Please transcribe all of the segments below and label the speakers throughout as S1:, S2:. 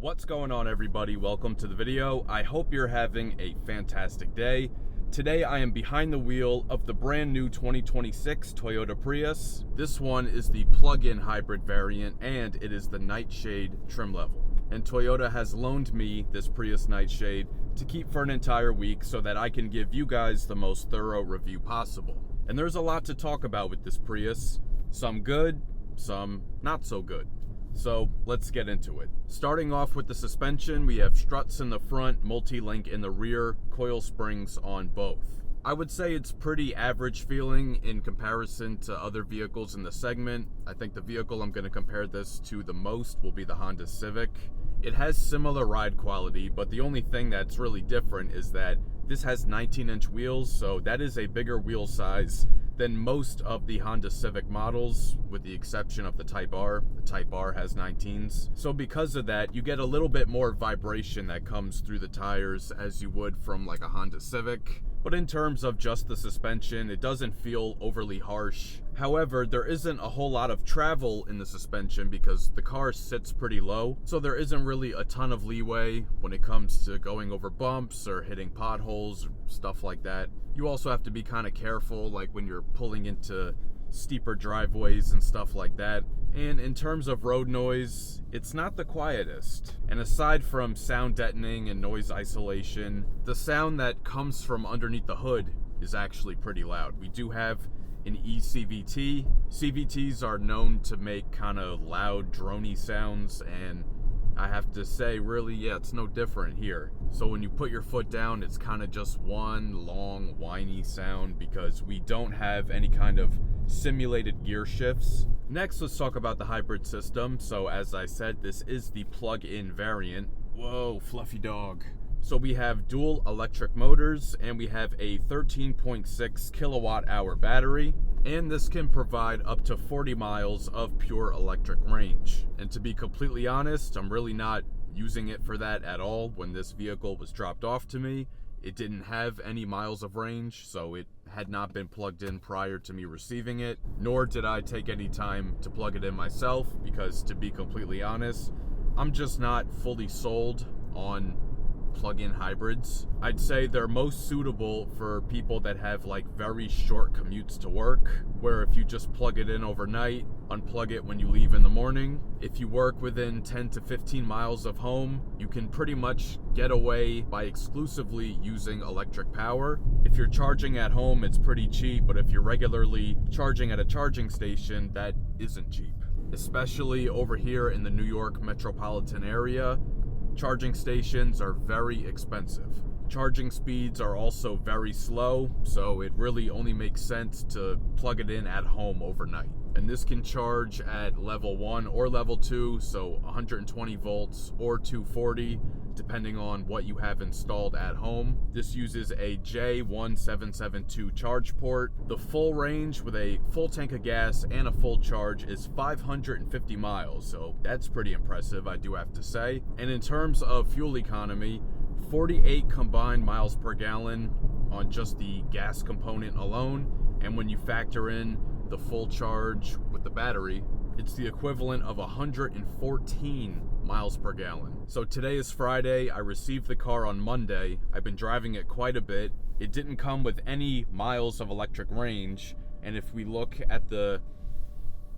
S1: What's going on, everybody? Welcome to the video. I hope you're having a fantastic day. Today I am behind the wheel of the brand new 2026 Toyota Prius. This one is the plug-in hybrid variant and it is the Nightshade trim level. And Toyota has loaned me this Prius Nightshade to keep for an entire week so that I can give you guys the most thorough review possible. And there's a lot to talk about with this Prius. Some good, some not so good. So let's get into it. Starting off with the suspension, we have struts in the front, multi-link in the rear, coil springs on both. I would say it's pretty average feeling in comparison to other vehicles in the segment. I think the vehicle I'm going to compare this to the most will be the Honda Civic. It has similar ride quality, but the only thing that's really different is that this has 19-inch wheels, so that is a bigger wheel size than most of the Honda Civic models, with the exception of the Type R. The Type R has 19s. So because of that, you get a little bit more vibration that comes through the tires as you would from like a Honda Civic. But in terms of just the suspension, it doesn't feel overly harsh. However, there isn't a whole lot of travel in the suspension because the car sits pretty low, so there isn't really a ton of leeway when it comes to going over bumps or hitting potholes, stuff like that. You also have to be kind of careful, like when you're pulling into steeper driveways and stuff like that. And in terms of road noise, it's not the quietest. And aside from sound deadening and noise isolation, the sound that comes from underneath the hood is actually pretty loud. We do have an eCVT. CVTs are known to make kind of loud, droney sounds, and I have to say, really, yeah, it's no different here. So when you put your foot down, it's kind of just one long, whiny sound because we don't have any kind of simulated gear shifts. Next, let's talk about the hybrid system. So as I said, this is the plug-in variant. Whoa, fluffy dog. So we have dual electric motors and we have a 13.6 kilowatt hour battery. And this can provide up to 40 miles of pure electric range. And to be completely honest, I'm really not using it for that at all. When this vehicle was dropped off to me, it didn't have any miles of range, so it had not been plugged in prior to me receiving it, nor did I take any time to plug it in myself, because to be completely honest, I'm just not fully sold on plug-in hybrids. I'd say they're most suitable for people that have like very short commutes to work, where if you just plug it in overnight, unplug it when you leave in the morning. If you work within 10 to 15 miles of home, you can pretty much get away by exclusively using electric power. If you're charging at home, it's pretty cheap, but if you're regularly charging at a charging station, that isn't cheap. Especially over here in the New York metropolitan area, charging stations are very expensive. Charging speeds are also very slow, so it really only makes sense to plug it in at home overnight. And this can charge at level 1 or level 2, so 120 volts or 240, depending on what you have installed at home. This uses a J1772 charge port. The full range with a full tank of gas and a full charge is 550 miles, so that's pretty impressive, I do have to say. And in terms of fuel economy, 48 combined miles per gallon on just the gas component alone, and when you factor in the full charge with the battery, it's the equivalent of 114 miles per gallon. So today is Friday. I received the car on Monday. I've been driving it quite a bit. It didn't come with any miles of electric range, and if we look at the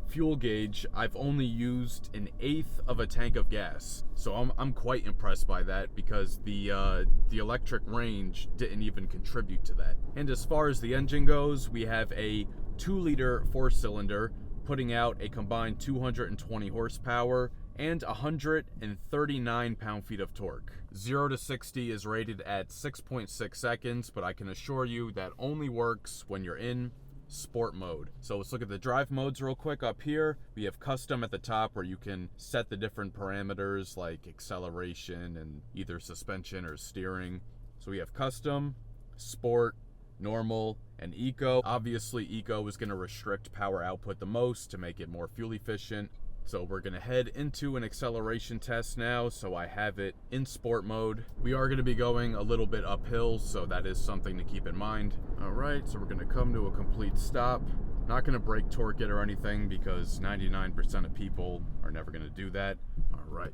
S1: fuel gauge, I've only used 1/8 of a tank of gas. So I'm quite impressed by that, because the electric range didn't even contribute to that. And as far as the engine goes, we have a 2-liter 4-cylinder putting out a combined 220 horsepower and 139 pound-feet of torque. 0 to 60 is rated at 6.6 seconds, but I can assure you that only works when you're in sport mode. So let's look at the drive modes real quick. Up here, we have custom at the top, where you can set the different parameters like acceleration and either suspension or steering. So we have custom, sport, normal, and eco. Obviously, eco is going to restrict power output the most to make it more fuel efficient. So we're going to head into an acceleration test now. So I have it in sport mode. We are going to be going a little bit uphill, so that is something to keep in mind. All right, so we're going to come to a complete stop. Not going to brake torque it or anything, because 99% of people are never going to do that. All right.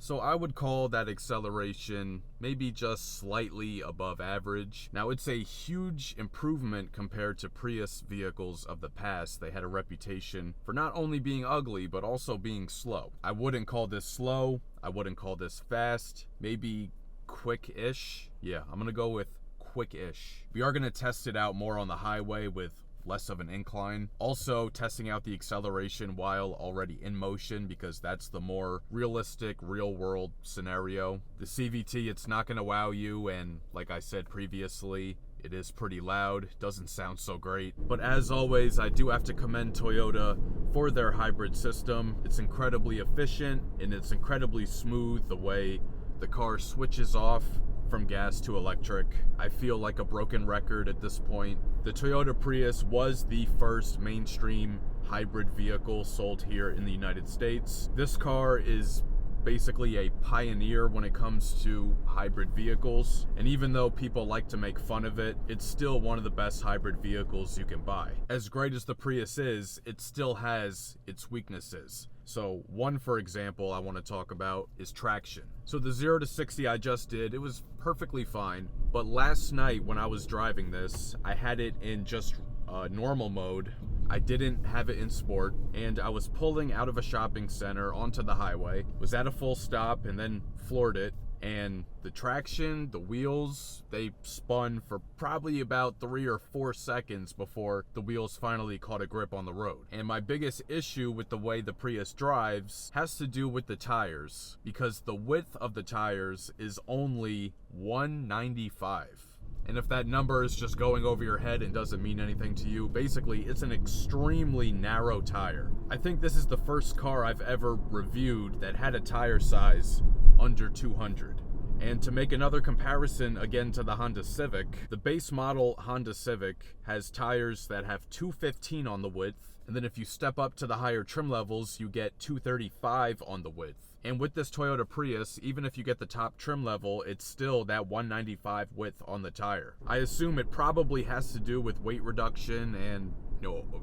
S1: So I would call that acceleration maybe just slightly above average. Now, it's a huge improvement compared to Prius vehicles of the past. They had a reputation for not only being ugly, but also being slow. I wouldn't call this slow. I wouldn't call this fast. Maybe quick-ish. Yeah, I'm gonna go with quick-ish. We are gonna test it out more on the highway with less of an incline. Also testing out the acceleration while already in motion, because that's the more realistic, real world scenario. The CVT, it's not gonna wow you, and like I said previously, it is pretty loud, doesn't sound so great. But as always, I do have to commend Toyota for their hybrid system. It's incredibly efficient and it's incredibly smooth the way the car switches off from gas to electric. I feel like a broken record at this point. The Toyota Prius was the first mainstream hybrid vehicle sold here in the United States. This car is basically a pioneer when it comes to hybrid vehicles, and even though people like to make fun of it, it's still one of the best hybrid vehicles you can buy. As great as the Prius is, it still has its weaknesses. So one, for example, I want to talk about is traction. So the 0 to 60 I just did, it was perfectly fine, but last night when I was driving this, I had it in just normal mode. I didn't have it in sport, and I was pulling out of a shopping center onto the highway, was at a full stop, and then floored it, and the traction, the wheels, they spun for probably about 3 or 4 seconds before the wheels finally caught a grip on the road. And my biggest issue with the way the Prius drives has to do with the tires, because the width of the tires is only 195. And if that number is just going over your head and doesn't mean anything to you, basically it's an extremely narrow tire. I think this is the first car I've ever reviewed that had a tire size under 200. And to make another comparison again to the Honda Civic, the base model Honda Civic has tires that have 215 on the width, and then if you step up to the higher trim levels, you get 235 on the width. And with this Toyota Prius, even if you get the top trim level, it's still that 195 width on the tire. I assume it probably has to do with weight reduction and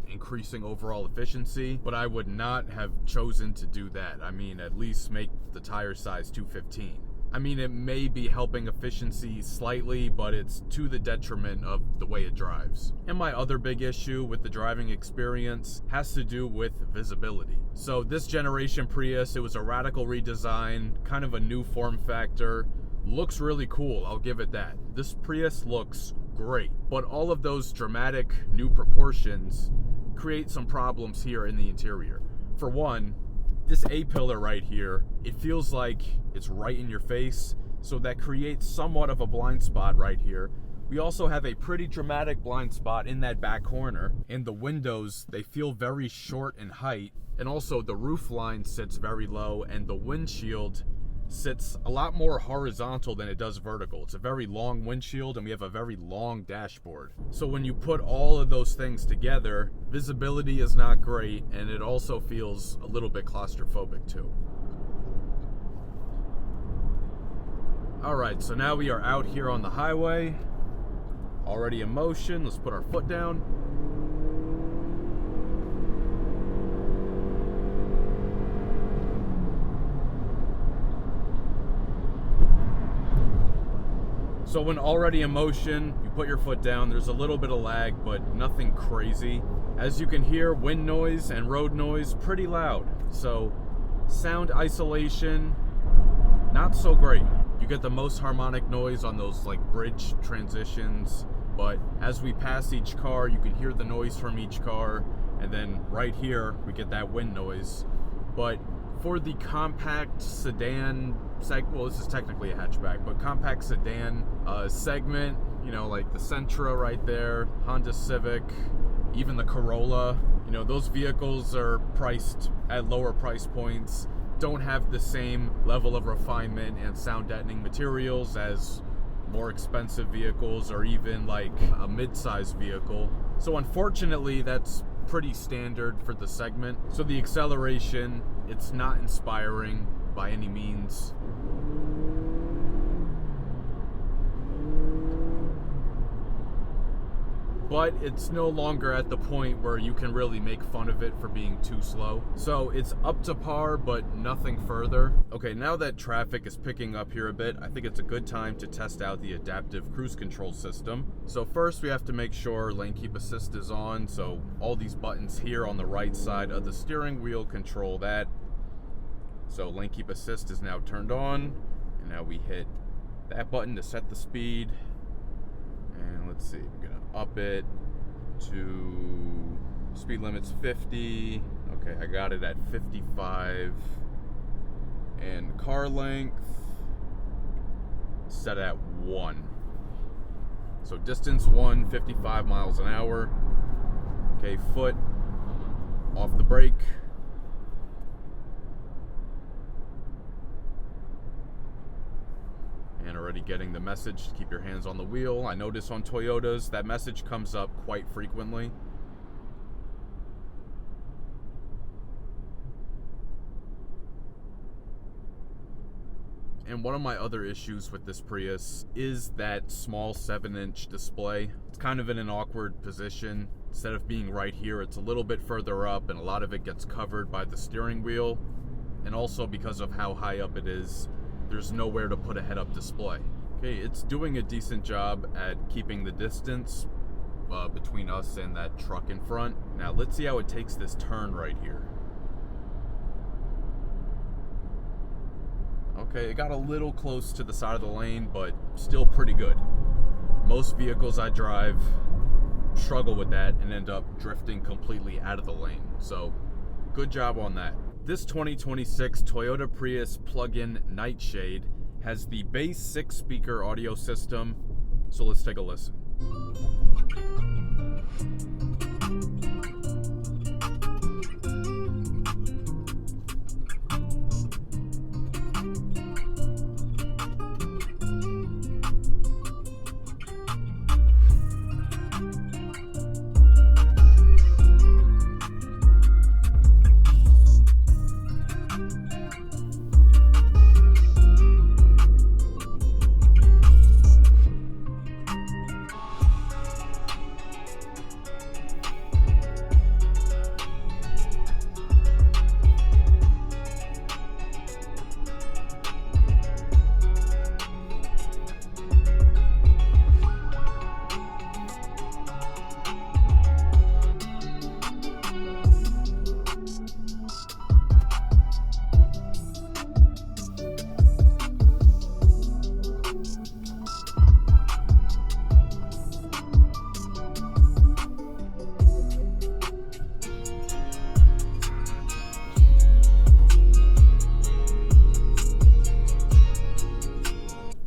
S1: increasing overall efficiency, but I would not have chosen to do that. I mean, at least make the tire size 215. I mean, it may be helping efficiency slightly, but it's to the detriment of the way it drives. And my other big issue with the driving experience has to do with visibility. So this generation Prius, it was a radical redesign, kind of a new form factor. Looks really cool, I'll give it that. This Prius looks great, but all of those dramatic new proportions create some problems here in the interior. For one, this A-pillar right here, it feels like it's right in your face, so that creates somewhat of a blind spot right here. We also have a pretty dramatic blind spot in that back corner, and the windows, they feel very short in height, and also the roof line sits very low, and the windshield sits a lot more horizontal than it does vertical. It's a very long windshield and we have a very long dashboard. So when you put all of those things together, visibility is not great, and it also feels a little bit claustrophobic too. Alright, so now we are out here on the highway, already in motion. Let's put our foot down. So when already in motion, you put your foot down, there's a little bit of lag, but nothing crazy. As you can hear, wind noise and road noise pretty loud. So sound isolation, not so great. You get the most harmonic noise on those like bridge transitions, but as we pass each car, you can hear the noise from each car, and then right here, we get that wind noise. But for the compact sedan well, this is technically a hatchback, but compact sedan segment, like the Sentra right there, Honda Civic, even the Corolla, those vehicles are priced at lower price points, don't have the same level of refinement and sound deadening materials as more expensive vehicles, or even like a mid-size vehicle. So unfortunately, that's pretty standard for the segment. So the acceleration, it's not inspiring by any means. but it's no longer at the point where you can really make fun of it for being too slow. So it's up to par, but nothing further. Okay, now that traffic is picking up here a bit, I think it's a good time to test out the adaptive cruise control system. So first we have to make sure lane keep assist is on, so all these buttons here on the right side of the steering wheel control that. So lane keep assist is now turned on, and now we hit that button to set the speed. And let's see, we're gonna up it to speed limit's 50. Okay, I got it at 55. And car length set at 1. So distance 1, 55 miles an hour. Okay, foot off the brake. And already getting the message to keep your hands on the wheel. I notice on Toyotas that message comes up quite frequently. And one of my other issues with this Prius is that small 7-inch display. It's kind of in an awkward position. Instead of being right here, it's a little bit further up, and a lot of it gets covered by the steering wheel. And also because of how high up it is, there's nowhere to put a head-up display. Okay, it's doing a decent job at keeping the distance between us and that truck in front. Now let's see how it takes this turn right here. Okay, it got a little close to the side of the lane, but still pretty good. Most vehicles I drive struggle with that and end up drifting completely out of the lane. So good job on that. This 2026 Toyota Prius Plug-In Nightshade has the base 6-speaker audio system, so let's take a listen.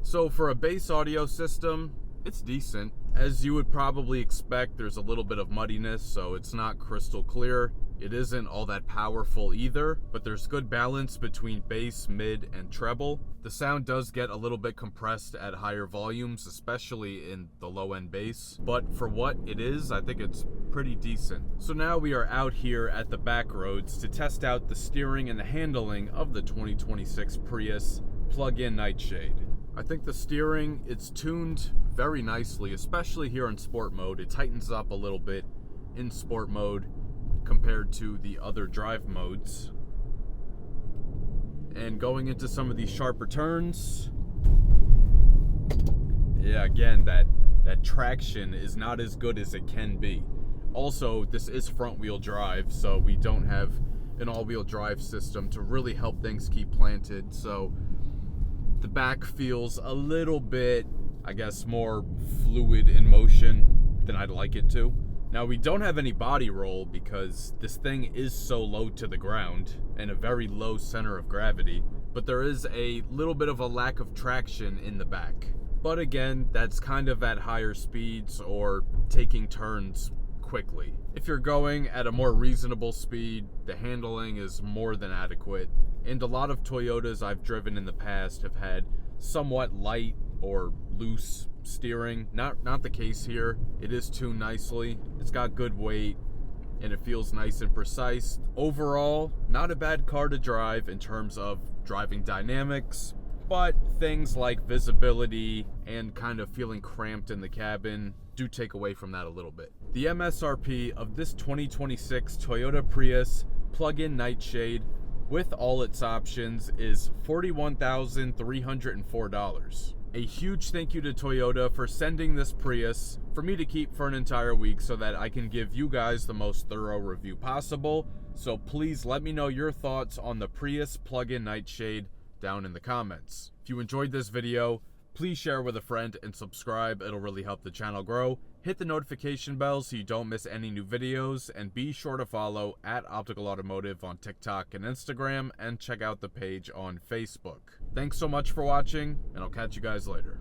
S1: So for a base audio system, it's decent. As you would probably expect, there's a little bit of muddiness, so it's not crystal clear. It isn't all that powerful either, but there's good balance between bass, mid, and treble. The sound does get a little bit compressed at higher volumes, especially in the low-end bass, but for what it is, I think it's pretty decent. So now we are out here at the back roads to test out the steering and the handling of the 2026 Prius Plug-In Nightshade. I think the steering, it's tuned very nicely, especially here in sport mode. It tightens up a little bit in sport mode compared to the other drive modes. And going into some of these sharper turns, yeah, again, that traction is not as good as it can be. Also, this is front wheel drive, so we don't have an all-wheel drive system to really help things keep planted, so the back feels a little bit, I guess, more fluid in motion than I'd like it to. Now, we don't have any body roll because this thing is so low to the ground and a very low center of gravity, but there is a little bit of a lack of traction in the back. But again, that's kind of at higher speeds or taking turns quickly. If you're going at a more reasonable speed, the handling is more than adequate. And a lot of Toyotas I've driven in the past have had somewhat light or loose steering. Not the case here. It is tuned nicely. It's got good weight and it feels nice and precise. Overall, not a bad car to drive in terms of driving dynamics. but things like visibility and kind of feeling cramped in the cabin do take away from that a little bit. The MSRP of this 2026 Toyota Prius Plug-In Nightshade with all its options is $41,304. A huge thank you to Toyota for sending this Prius for me to keep for an entire week so that I can give you guys the most thorough review possible. So please let me know your thoughts on the Prius Plug-In Nightshade down in the comments. If you enjoyed this video, please share with a friend and subscribe. It'll really help the channel grow. Hit the notification bell so you don't miss any new videos, and be sure to follow @OpticalAutomotive on TikTok and Instagram, and check out the page on Facebook. Thanks so much for watching, and I'll catch you guys later.